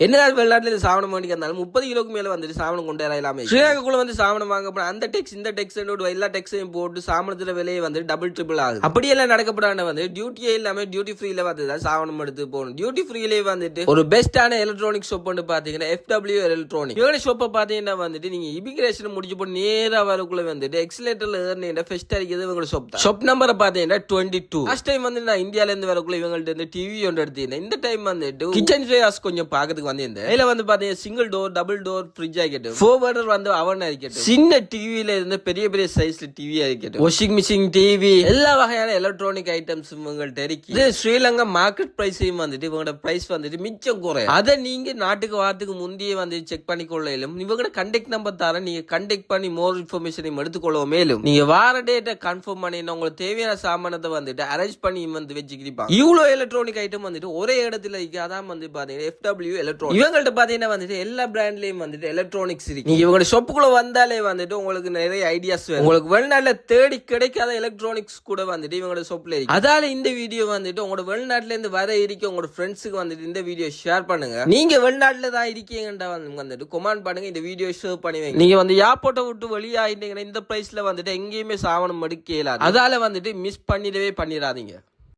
என்னதான் வெளிநாட்டுல சாவணம் வேண்டிக்க இருந்தாலும் 30 கிலோக்கு மேல வந்துட்டு சாவணம் கொண்டு வரலாமே. ஸ்ரீலங்காக்குள்ள வந்து சாவணம் வாங்க போனா அந்த டெக்ஸ் இந்த டெக்ஸ் எல்லா டெக்ஸையும் போட்டு சாமணத்துல விலையை வந்து டபுள் ட்ரிபிள் ஆகுது. அப்படியெல்லாம் நடக்கப்படாத வந்து டியூட்டியே இல்லாம டியூட்டி ஃப்ரீல வந்து சாவணம் எடுத்து போகணும். டியூட்டி ஃப்ரீலே வந்துட்டு ஒரு பெஸ்டான எலக்ட்ரானிக் ஷாப் வந்து பாத்தீங்கன்னா FW எலக்ட்ரானிக். இவங்க ஷாப்பை பாத்தீங்கன்னா வந்துட்டு நீங்க இமிகிரேஷன் முடிச்சு போட்டு நேரா வரக்குள்ள வந்துட்டு எக்ஸலேட்டர்ல ஏறின ஃபெஸ்ட் அடிக்கிறது இவங்க ஷாப் தான். ஷாப் நம்பரை பாத்தீங்கன்னா 22. லாஸ்ட் டைம் வந்து நான் இந்தியால இருந்து வரக்குள்ள இவங்கள்ட்ட இருந்து டிவி ஒன்று எடுத்திருந்தேன். இந்த டைம் வந்துட்டு கிச்சன் ஸ்பேஸ் கொஞ்சம் பாக்கிறதுக்கு வந்திருந்தேன். இதுல வந்து பாத்தீங்கன்னா single door double door fridge ஆகிட்டு ஃபோர்வர்டர் வந்து அவன் ஆகிட்டு சின்ன டிவில இருந்து பெரிய பெரிய சைஸ்ல டிவி ஆகிட்டு வாஷிங் மிஷின் டிவி எல்லா வகையான எலக்ட்ரானிக் ஐட்டம்ஸ் இவங்கள்ட்ட இருக்கு. இது ஸ்ரீலங்கா மார்க்கெட் பிரைஸையும் வந்துட்டு இவங்களோட பிரைஸ் வந்துட்டு மிச்சம் குறையும். அதை நீங்க நாட்டுக்கு வாரத்துக்கு முந்தையே வந்து செக் பண்ணிக்கொள்ளும். இவங்களோட கண்டெக்ட் நம்பர் தர நீங்க கண்டெக்ட் பண்ணி மோர் இன்ஃபர்மேஷனையும் எடுத்துக்கொள்ளும். மேலும் நீங்க வார டேட்டை கன்ஃபார்ம் பண்ணி உங்களுக்கு தேவையான சாமானத்தை வந்துட்டு அரேஞ்ச் பண்ணி வந்து வச்சுக்கிருப்பாங்க. இவ்வளவு எலக்ட்ரானிக் ஐட்டம் வந்துட்டு ஒரே இடத்துல இருக்கு. அதான் வந்து பாத்தீங்கன்னா FW எலக்ட்ரானிக். இவங்கள்ட்ட பாத்தீங்கன்னா வந்துட்டு எல்லா பிராண்ட்லயும் வந்துட்டு எலக்ட்ரானிக்ஸ் இருக்கு. நீங்க இவங்க ஷாப்புக்குள்ள வந்தாலே வந்துட்டு உங்களுக்கு நிறைய ஐடியாஸ் வேணும். உங்களுக்கு வெளிநாட்டுல தேடி கிடைக்காத எலக்ட்ரானிக்ஸ் கூட வந்துட்டு இவங்களோட ஷாப்ல இருக்கு. அதால இந்த வீடியோ வந்துட்டு உங்களோட வெளிநாட்டுல இருந்து வர இருக்க உங்களோட ஃப்ரெண்ட்ஸுக்கு வந்துட்டு இந்த வீடியோ ஷேர் பண்ணுங்க. நீங்க வெளிநாட்டுல தான் இருக்கீங்கன்றா வந்துட்டு கமெண்ட் பண்ணுங்க. இந்த வீடியோ ஷேர் பண்ணி வைங்க. நீங்க வந்து ஏர்போர்ட்டை விட்டு வெளியாயிட்டீங்கன்னா இந்த பிரைஸ்ல வந்துட்டு எங்கேயுமே சாவனம் எடுக்க இயலாது. அதால வந்துட்டு மிஸ் பண்ணிடவே பண்ணிடாதீங்க.